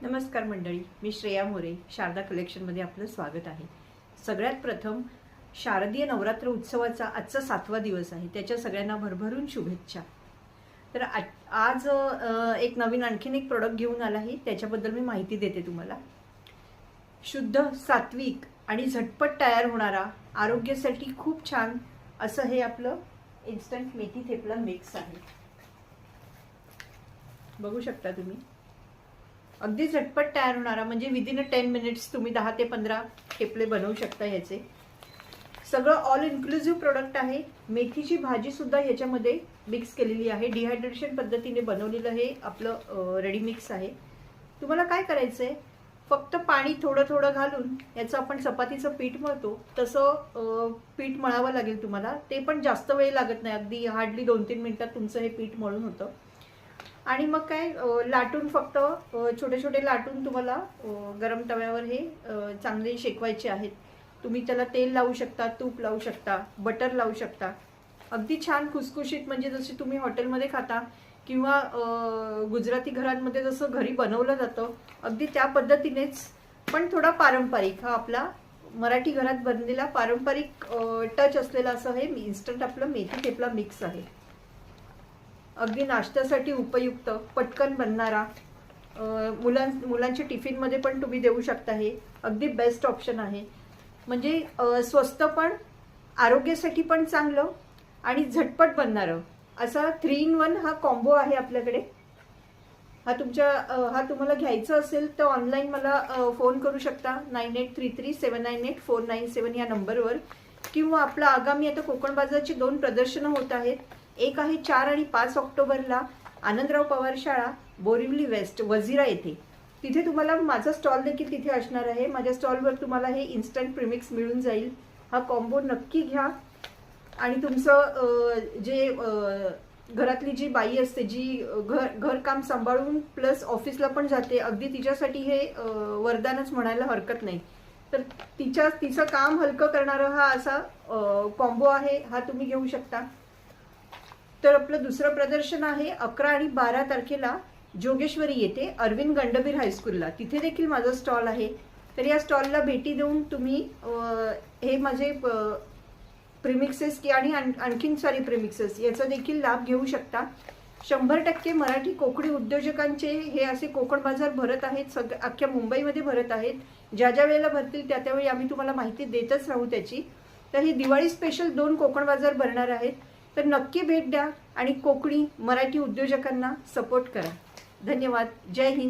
नमस्कार मंडळी, मी श्रेया मोरे. शारदा कलेक्शनमध्ये आपलं स्वागत आहे. सगळ्यात प्रथम शारदीय नवरात्र उत्सवाचा आजचा 7वा दिवस आहे. त्याच्या सगळ्यांना भरभरून शुभेच्छा. तर आज एक नवीन आणखीन एक प्रोडक्ट घेऊन आला आहे. त्याच्याबद्दल मी माहिती देते तुम्हाला. शुद्ध, सात्विक आणि झटपट तयार होणारा, आरोग्यासाठी खूप छान असं हे आपलं इन्स्टंट मेथी थेपला मिक्स आहे. बघू शकता तुम्ही. अगदी झटपट तयार होणारा, म्हणजे विदिन 10 मिनिट्स तुम्ही 10 ते 15 थेपले बनवू शकता. ह्याचे सगळं ऑल इन्क्लुझिव्ह प्रोडक्ट आहे. मेथीची भाजी सुद्धा ह्याच्यामध्ये मिक्स केलेली आहे. डिहायड्रेशन पद्धतीने बनवलेलं हे आपलं रेडी मिक्स आहे. तुम्हाला काय करायचं आहे, फक्त पाणी थोडं थोडं घालून याचं आपण चपातीचं पीठ मळतो तसं पीठ मळावं लागेल तुम्हाला. ते पण जास्त वेळ लागत नाही, अगदी हार्डली 2-3 मिनिटात तुमचं हे पीठ मळून होतं. आणि मग काय, लाटून फक्त छोटे छोटे लाटून तुम्हाला गरम तव्यावर हे चांगले शेकवायचे आहेत. तुम्ही त्याला तेल लावू शकता, तूप लावू शकता, बटर लावू शकता. अगदी छान खुसखुशीत, म्हणजे जसे तुम्ही हॉटेलमध्ये खाता किंवा गुजराती घरांमध्ये जसं घरी बनवलं जातं अगदी त्या पद्धतीनेच, पण थोडा पारंपरिक, हा आपला मराठी घरात बनलेला पारंपरिक टच असलेला असं हे इन्स्टंट आपलं मेथी थेपला मिक्स आहे. अगदी नाश्त्यासाठी उपयुक्त, पटकन बनणारा, मुलांच्या टिफिनमध्ये पण तुम्ही देऊ शकता. हे अगदी बेस्ट ऑप्शन आहे. म्हणजे स्वस्त पण, आरोग्यासाठी पण चांगलं आणि झटपट बनणारं असा 3 in 1 हा कॉम्बो आहे आपल्याकडे. हा तुम्हाला घ्यायचं असेल तर ऑनलाईन मला फोन करू शकता 9833798497 या नंबरवर. किंवा आपलं आगामी आता कोकण बाजारची 2 प्रदर्शनं होत आहेत. एक आहे 4 आणि 5 ऑक्टोबरला आनंदराव पवार शाळा, बोरिवली वेस्ट, वजिरा येथे. तिथे तुम्हाला माझा स्टॉल देखील तिथे असणार आहे. माझ्या स्टॉलवर तुम्हाला हे इन्स्टंट प्रीमिक्स मिळून जाईल. हा कॉम्बो नक्की घ्या. आणि तुमचं जे घरातली जी बाई असते, जी घरकाम सांभाळून प्लस ऑफिसला पण जाते, अगदी तिच्यासाठी हे वरदानच म्हणायला हरकत नाही. तर तिचं काम हलकं करणारा हा असा कॉम्बो आहे. हा तुम्ही घेऊ शकता. तर आपलं दुसरं प्रदर्शन आहे 11 आणि 12 तारखेला जोगेश्वरी येथे अरविंद गंडबीर हायस्कूलला. तिथे देखील माझा स्टॉल आहे. तर या स्टॉलला भेटी देऊन तुम्ही हे माझे प्रीमिक्सेस आणि आणखीन सारी प्रीमिक्सेस याचा देखील लाभ घेऊ शकता. 100% मराठी कोकणी उद्योजकांचे हे असे कोकण बाजार भरत आहेत. अख्ख्या मुंबईमध्ये भरत आहेत. ज्या ज्या वेळेला भरतील त्यावेळी आम्ही तुम्हाला माहिती देतच राहू त्याची. तर ही दिवाळी स्पेशल 2 कोकण बाजार भरणार आहेत. तर नक्की भेट द्या आणि कोकणी मराठी उद्योजकांना सपोर्ट करा. धन्यवाद. जय हिंद.